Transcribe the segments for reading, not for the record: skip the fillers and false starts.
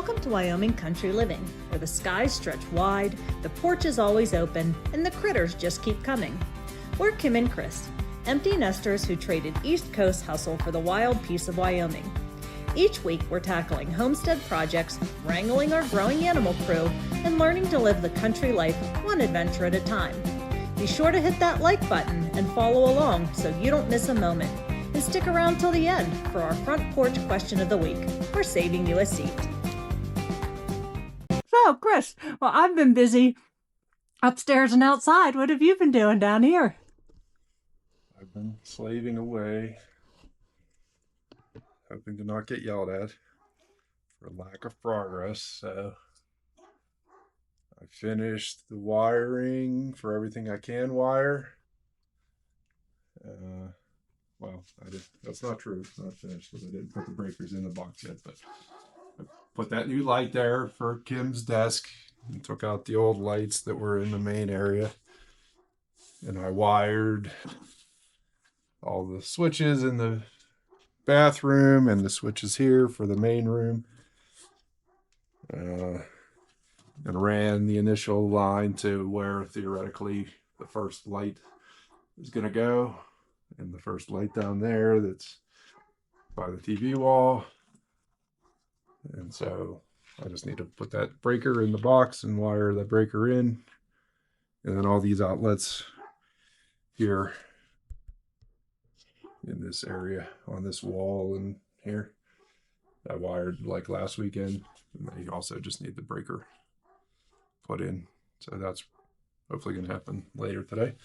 Welcome to Wyoming Country Living, where the skies stretch wide, the porch is always open, and the critters just keep coming. We're Kim and Chris, empty nesters who traded East Coast hustle for the wild peace of Wyoming. Each week, we're tackling homestead projects, wrangling our growing animal crew, and learning to live the country life one adventure at a time. Be sure to hit that like button and follow along so you don't miss a moment. And stick around till the end for our front porch question of the week. We're saving you a seat. So, Chris, well, I've been busy upstairs and outside. What have you been doing down here? I've been slaving away, hoping to not get yelled at for lack of progress. So I finished the wiring for everything I can wire. Well, I did. That's not true. It's not finished because I didn't put the breakers in the box yet. But I put that new light there for Kim's desk and took out the old lights that were in the main area. And I wired all the switches in the bathroom and the switches here for the main room. And ran the initial line to where theoretically the first light is going to go. And the first light down there that's by the TV wall. And so I just need to put that breaker in the box and wire that breaker in. And then all these outlets here in this area on this wall and here I wired like last weekend. And they also just need the breaker put in. So that's hopefully going to happen later today.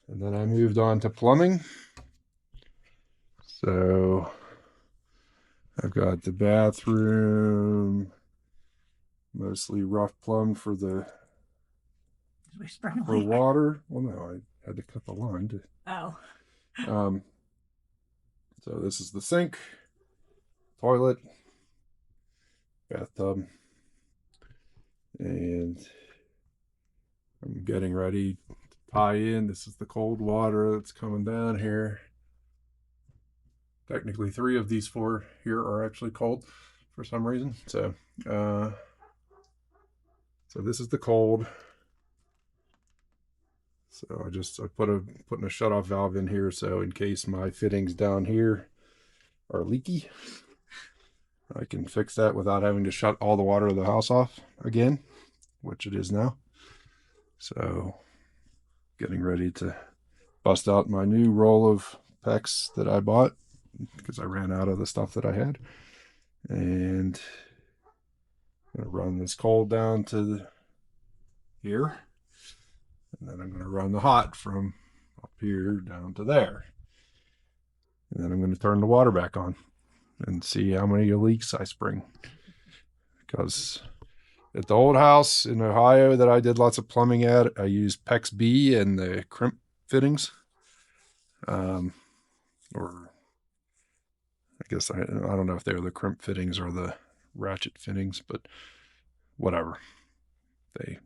And then I moved on to plumbing. So I've got the bathroom mostly rough plumbed for the water. Well, no, I had to cut the line to. Oh. So this is the sink, toilet, bathtub, and I'm getting ready to tie in. This is the cold water that's coming down here. Technically 3 of these 4 here are actually cold for some reason. So this is the cold. So I putting a shut-off valve in here so in case my fittings down here are leaky, I can fix that without having to shut all the water of the house off again, which it is now. So getting ready to bust out my new roll of PEX that I bought because I ran out of the stuff that I had. And I'm going to run this cold down to here. And then I'm going to run the hot from up here down to there. And then I'm going to turn the water back on and see how many leaks I spring. Because at the old house in Ohio that I did lots of plumbing at, I used PEX B and the crimp fittings. Or I guess I don't know if they're the crimp fittings or the ratchet fittings, but whatever. They,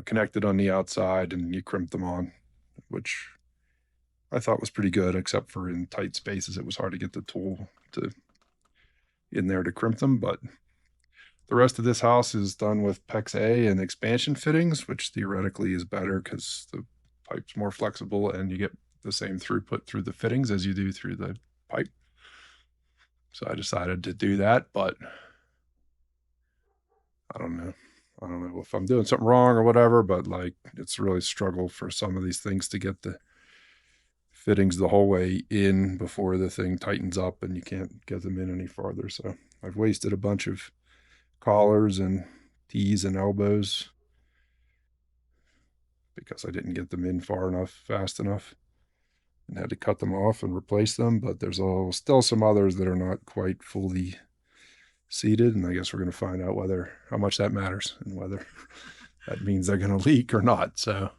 connected on the outside and you crimp them on, which I thought was pretty good, except for in tight spaces. It was hard to get the tool in there to crimp them, but the rest of this house is done with PEX A and expansion fittings, which theoretically is better because the pipe's more flexible and you get the same throughput through the fittings as you do through the pipe. So I decided to do that, but I don't know if I'm doing something wrong or whatever, but like it's really a struggle for some of these things to get the fittings the whole way in before the thing tightens up and you can't get them in any farther. So I've wasted a bunch of collars and T's and elbows because I didn't get them in fast enough, and had to cut them off and replace them. But there's still some others that are not quite fully seated, and I guess we're going to find out how much that matters and whether that means they're going to leak or not. So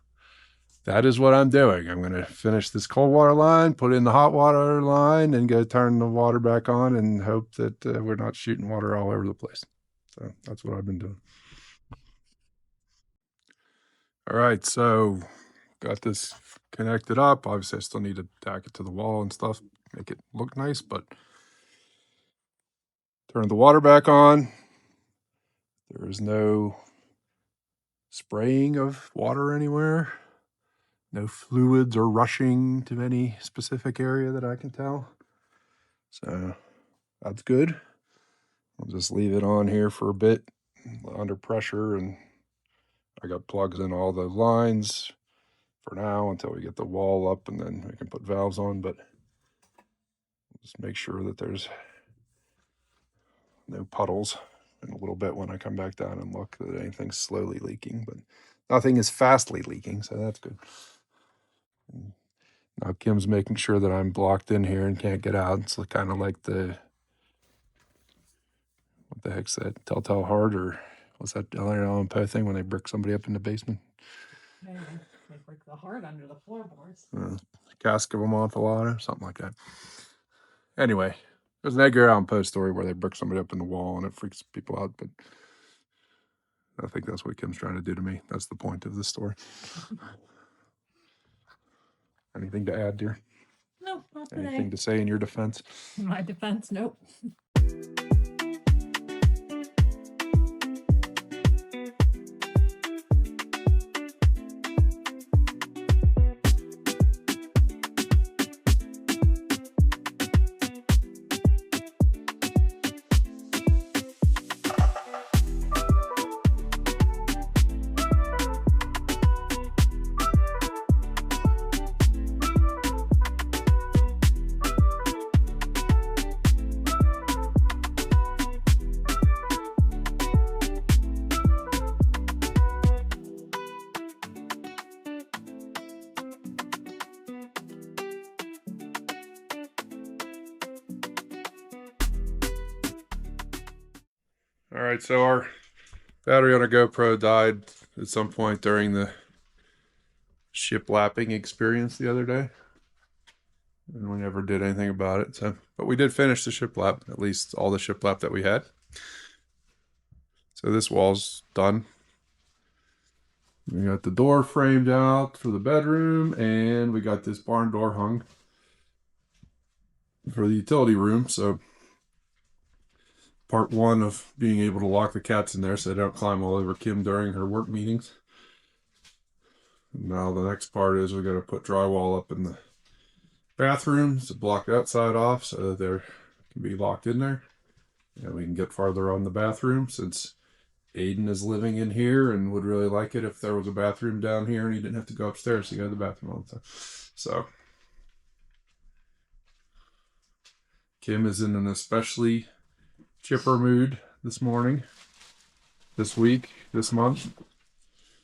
that is what I'm doing. I'm going to finish this cold water line, put in the hot water line, and go turn the water back on and hope that we're not shooting water all over the place. So that's what I've been doing. All right, so got this connected up. Obviously, I still need to tack it to the wall and stuff, make it look nice, but Turn the water back on. There is no spraying of water anywhere. No fluids are rushing to any specific area that I can tell. So that's good. I'll just leave it on here for a bit under pressure, and I got plugs in all the lines for now until we get the wall up, and then we can put valves on. But just make sure that there's no puddles in a little bit when I come back down and look that anything's slowly leaking, but nothing is fastly leaking, so that's good. And now Kim's making sure that I'm blocked in here and can't get out. It's kind of like the, what the heck's that, Telltale Heart, or what's that Allen Allen Poe thing when they brick somebody up in the basement? Maybe they break the heart under the floorboards. Cask of Amontillado, something like that. Anyway, there's an Edgar Allan Poe story where they brick somebody up in the wall and it freaks people out, but I think that's what Kim's trying to do to me. That's the point of this story. Anything to add, dear? No, not today. Anything to say in your defense? In my defense, nope. All right, so our battery on a GoPro died at some point during the shiplapping experience the other day, and we never did anything about it. So, but we did finish the shiplap, at least all the shiplap that we had. So this wall's done. We got the door framed out for the bedroom, and we got this barn door hung for the utility room. So part one of being able to lock the cats in there so they don't climb all over Kim during her work meetings. Now the next part is we got to put drywall up in the bathrooms to block that side off so that they can be locked in there. And we can get farther on the bathroom since Aiden is living in here and would really like it if there was a bathroom down here and he didn't have to go upstairs to go to the bathroom all the time. So Kim is in an especially chipper mood this morning, this week, this month,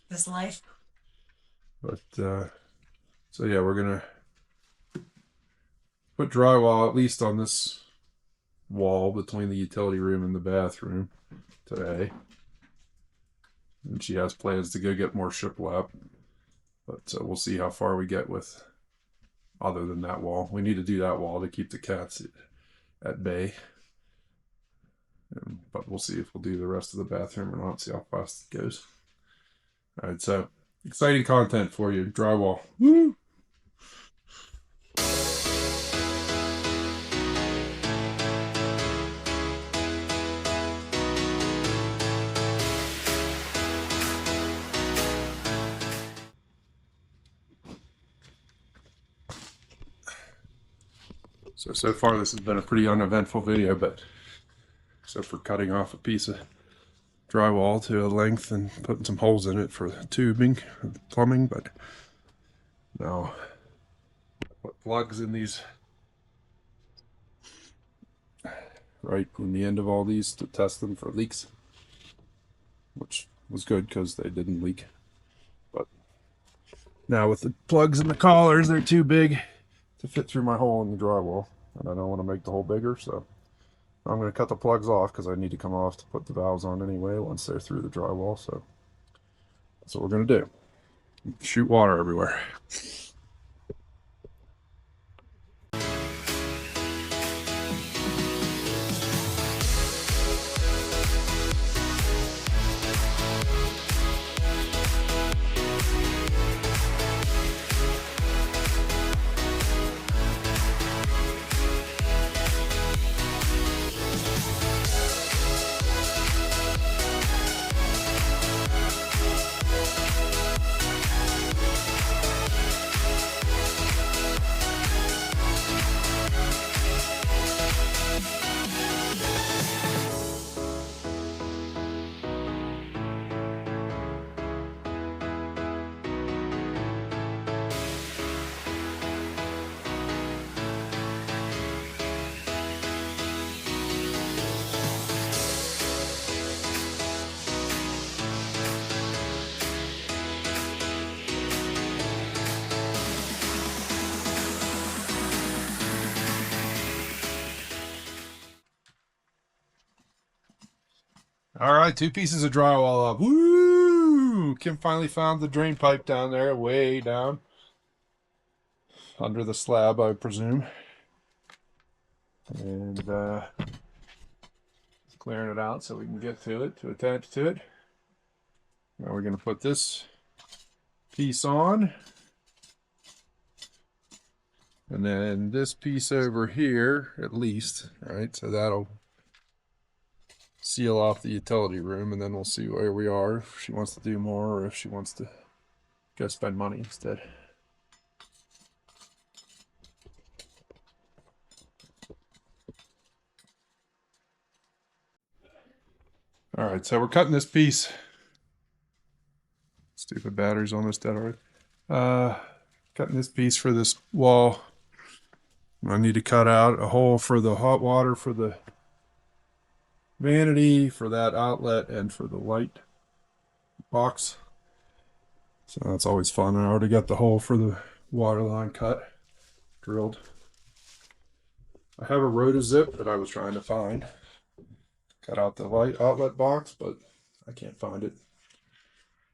This life. but so yeah, we're gonna put drywall at least on this wall between the utility room and the bathroom today, and she has plans to go get more shiplap, but we'll see how far we get with other than that wall. We need to do that wall to keep the cats at bay. But we'll see if we'll do the rest of the bathroom or not, see how fast it goes. All right, so exciting content for you. Drywall. Woo! So far this has been a pretty uneventful video, but except for cutting off a piece of drywall to a length and putting some holes in it for the tubing, the plumbing. But now put plugs in these right in the end of all these to test them for leaks, which was good because they didn't leak. But now with the plugs in the collars, they're too big to fit through my hole in the drywall, and I don't want to make the hole bigger, so I'm going to cut the plugs off because I need to come off to put the valves on anyway once they're through the drywall. So that's what we're going to do. Shoot water everywhere. All right, 2 pieces of drywall up. Woo! Kim finally found the drain pipe down there, way down. Under the slab, I presume. And clearing it out so we can get to it, to attach to it. Now we're going to put this piece on. And then this piece over here, at least, right? So that'll seal off the utility room, and then we'll see where we are, if she wants to do more or if she wants to go spend money instead. All right, so we're cutting this piece. Stupid battery's almost dead already. Cutting this piece for this wall. I need to cut out a hole for the hot water, for the vanity, for that outlet, and for the light box. So that's always fun. I already got the hole for the water line cut, drilled. I have a rotozip that I was trying to find. Cut out the light outlet box, but I can't find it.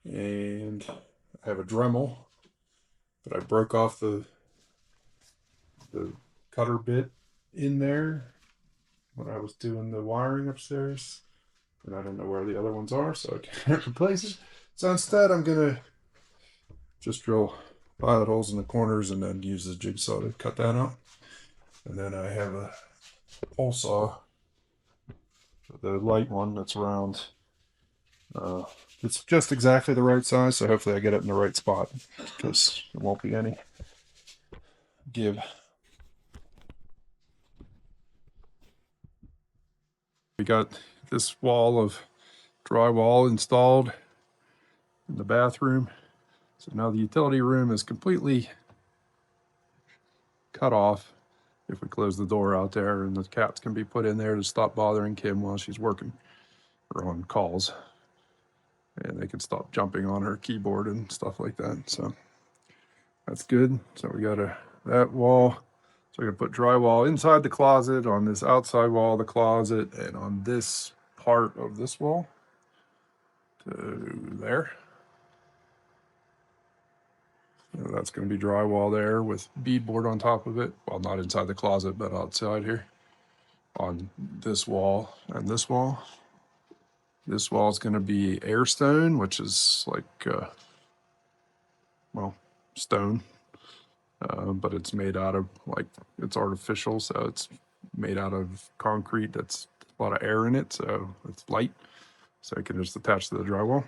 And I have a Dremel, but I broke off the cutter bit in there when I was doing the wiring upstairs, and I don't know where the other ones are, so I can't replace it. So instead, I'm gonna just drill pilot holes in the corners and then use the jigsaw to cut that out. And then I have a hole saw, the light one that's round. It's just exactly the right size, so hopefully I get it in the right spot, because there won't be any give. We got this wall of drywall installed in the bathroom. So now the utility room is completely cut off. If we close the door out there, and the cats can be put in there to stop bothering Kim while she's working or on calls. And they can stop jumping on her keyboard and stuff like that. So that's good. So we got that wall. So we're gonna put drywall inside the closet, on this outside wall of the closet, and on this part of this wall to there. So that's going to be drywall there with beadboard on top of it. Well, not inside the closet, but outside here. On this wall and this wall. This wall is going to be air stone, which is like, well, stone. But it's made out of, like, it's artificial, so it's made out of concrete that's a lot of air in it, so it's light, so it can just attach to the drywall.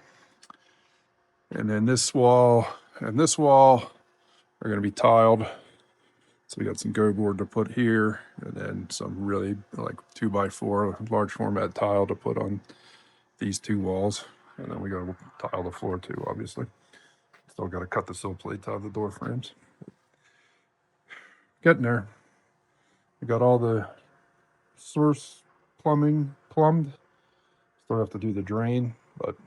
And then this wall and this wall are going to be tiled, so we got some go board to put here, and then some really like 2x4 large format tile to put on these 2 walls, and then we got to tile the floor too, obviously. Still got to cut the sill plates out of the door frames. Getting there. We got all the source plumbing plumbed. Still have to do the drain, but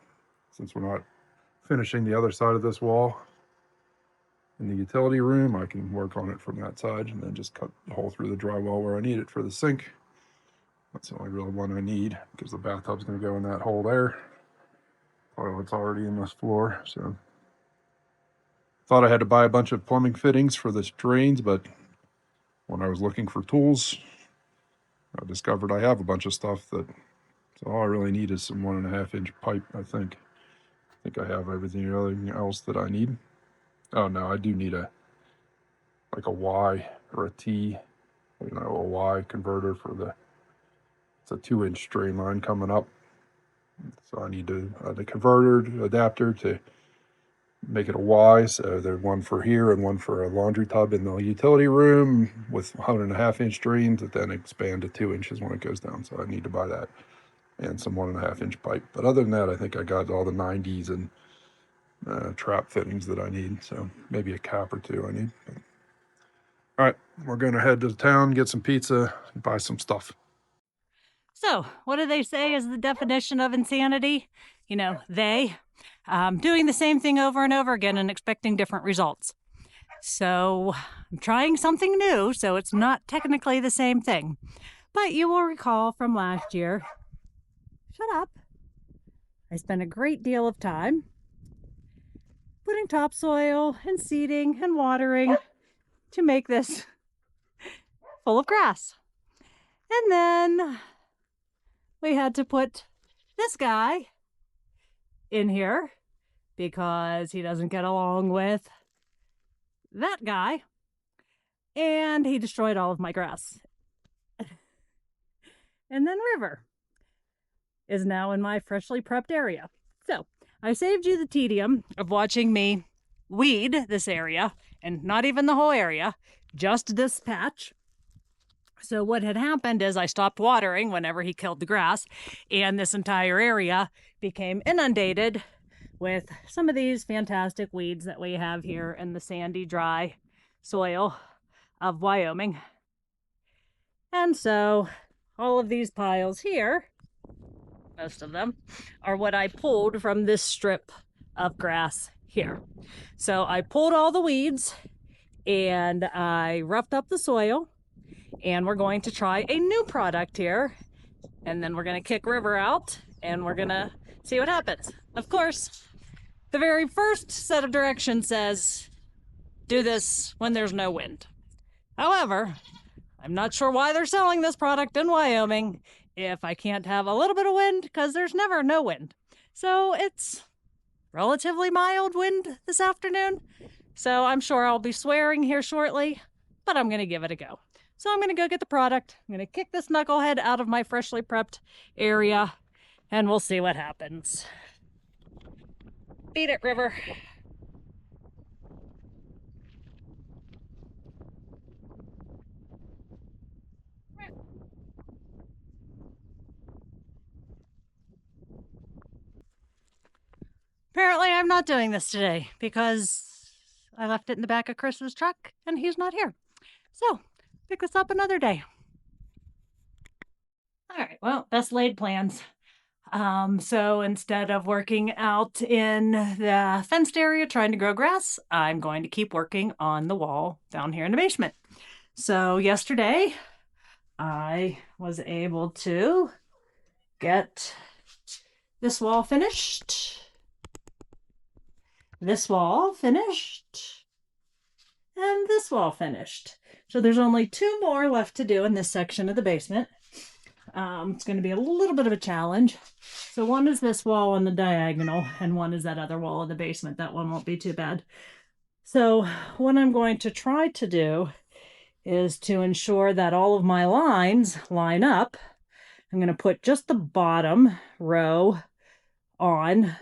since we're not finishing the other side of this wall in the utility room, I can work on it from that side and then just cut the hole through the drywall where I need it for the sink. That's the only real one I need, because the bathtub's going to go in that hole there. Toilet's already in this floor, so thought I had to buy a bunch of plumbing fittings for the drains, but when I was looking for tools, I discovered I have a bunch of stuff that, so all I really need is some 1.5 inch pipe, I think. I think I have everything else that I need. Oh no, I do need like a Y or a T, a Y converter for it's a 2-inch drain line coming up. So I need the converter adapter to make it a Y. So there's one for here and one for a laundry tub in the utility room with 1.5 inch drains that then expand to 2 inches when it goes down. So I need to buy that and some 1.5 inch pipe. But other than that, I think I got all the 90s and trap fittings that I need. So maybe a cap or 2 I need. All right, we're going to head to town, get some pizza, and buy some stuff. So, what do they say is the definition of insanity? You know, doing the same thing over and over again and expecting different results. So, I'm trying something new, so it's not technically the same thing. But you will recall from last year, shut up, I spent a great deal of time putting topsoil and seeding and watering to make this full of grass. And then we had to put this guy in here because he doesn't get along with that guy, and he destroyed all of my grass. And then River is now in my freshly prepped area. So I saved you the tedium of watching me weed this area, and not even the whole area, just this patch. So what had happened is I stopped watering whenever he killed the grass, and this entire area became inundated with some of these fantastic weeds that we have here in the sandy, dry soil of Wyoming. And so all of these piles here, most of them, are what I pulled from this strip of grass here. So I pulled all the weeds and I roughed up the soil, and we're going to try a new product here, and then we're going to kick River out and we're going to see what happens. Of course, the very first set of directions says, do this when there's no wind. However, I'm not sure why they're selling this product in Wyoming if I can't have a little bit of wind, because there's never no wind. So it's relatively mild wind this afternoon. So I'm sure I'll be swearing here shortly, but I'm going to give it a go. So I'm going to go get the product. I'm going to kick this knucklehead out of my freshly prepped area, and we'll see what happens. Beat it, River. Apparently I'm not doing this today because I left it in the back of Chris's truck and he's not here. So pick this up another day. All right, well, best laid plans. So instead of working out in the fenced area trying to grow grass, I'm going to keep working on the wall down here in the basement. So yesterday I was able to get this wall finished, this wall finished, and this wall finished. So there's only 2 more left to do in this section of the basement. It's going to be a little bit of a challenge. So one is this wall on the diagonal, and one is that other wall in the basement. That one won't be too bad. So what I'm going to try to do is to ensure that all of my lines line up. I'm going to put just the bottom row on,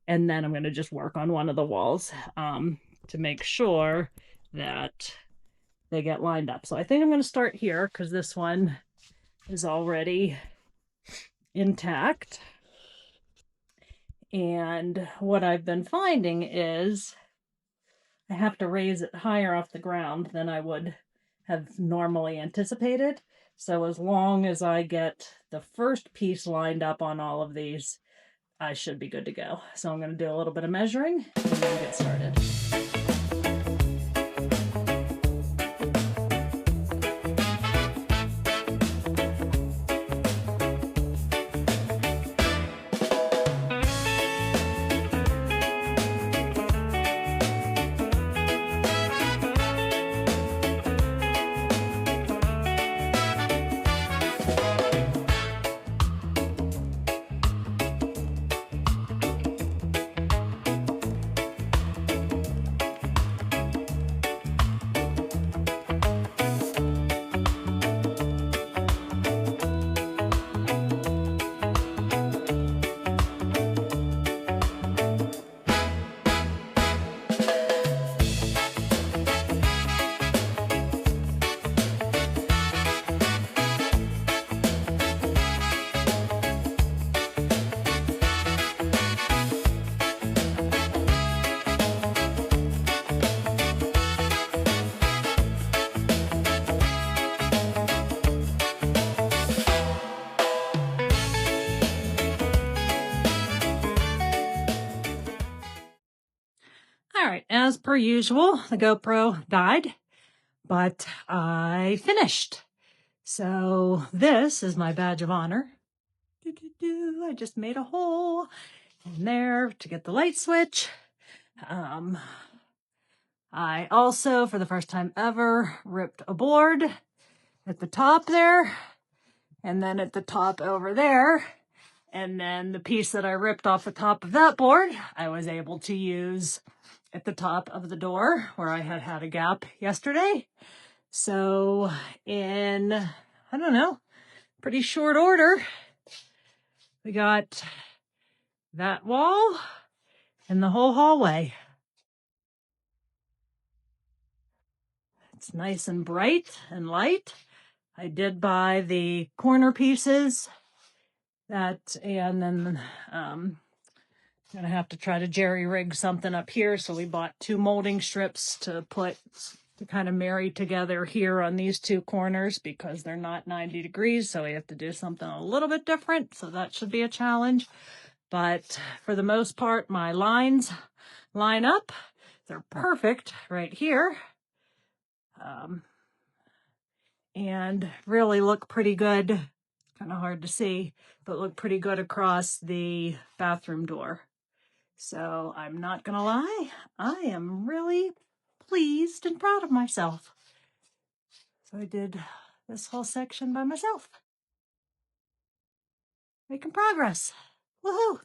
and then I'm going to just work on one of the walls to make sure that they get lined up. So I think I'm going to start here because this one is already intact. And what I've been finding is I have to raise it higher off the ground than I would have normally anticipated. So as long as I get the first piece lined up on all of these, I should be good to go. So I'm going to do a little bit of measuring and then get started. All right, as per usual, the GoPro died, but I finished. So this is my badge of honor. I just made a hole in there to get the light switch. I also, for the first time ever, ripped a board at the top there, and then at the top over there. And then the piece that I ripped off the top of that board, I was able to use at the top of the door where I had a gap yesterday. So in, I don't know, pretty short order, we got that wall and the whole hallway. It's nice and bright and light. I did buy the corner pieces that, and then gonna have to try to jerry rig something up here. So we bought 2 molding strips to kind of marry together here on these 2 corners because they're not 90 degrees. So we have to do something a little bit different. So that should be a challenge. But for the most part, my lines line up. They're perfect right here. And really look pretty good. Kind of hard to see, but look pretty good across the bathroom door. So I'm not gonna lie, I am really pleased and proud of myself. So I did this whole section by myself. Making progress. Woohoo!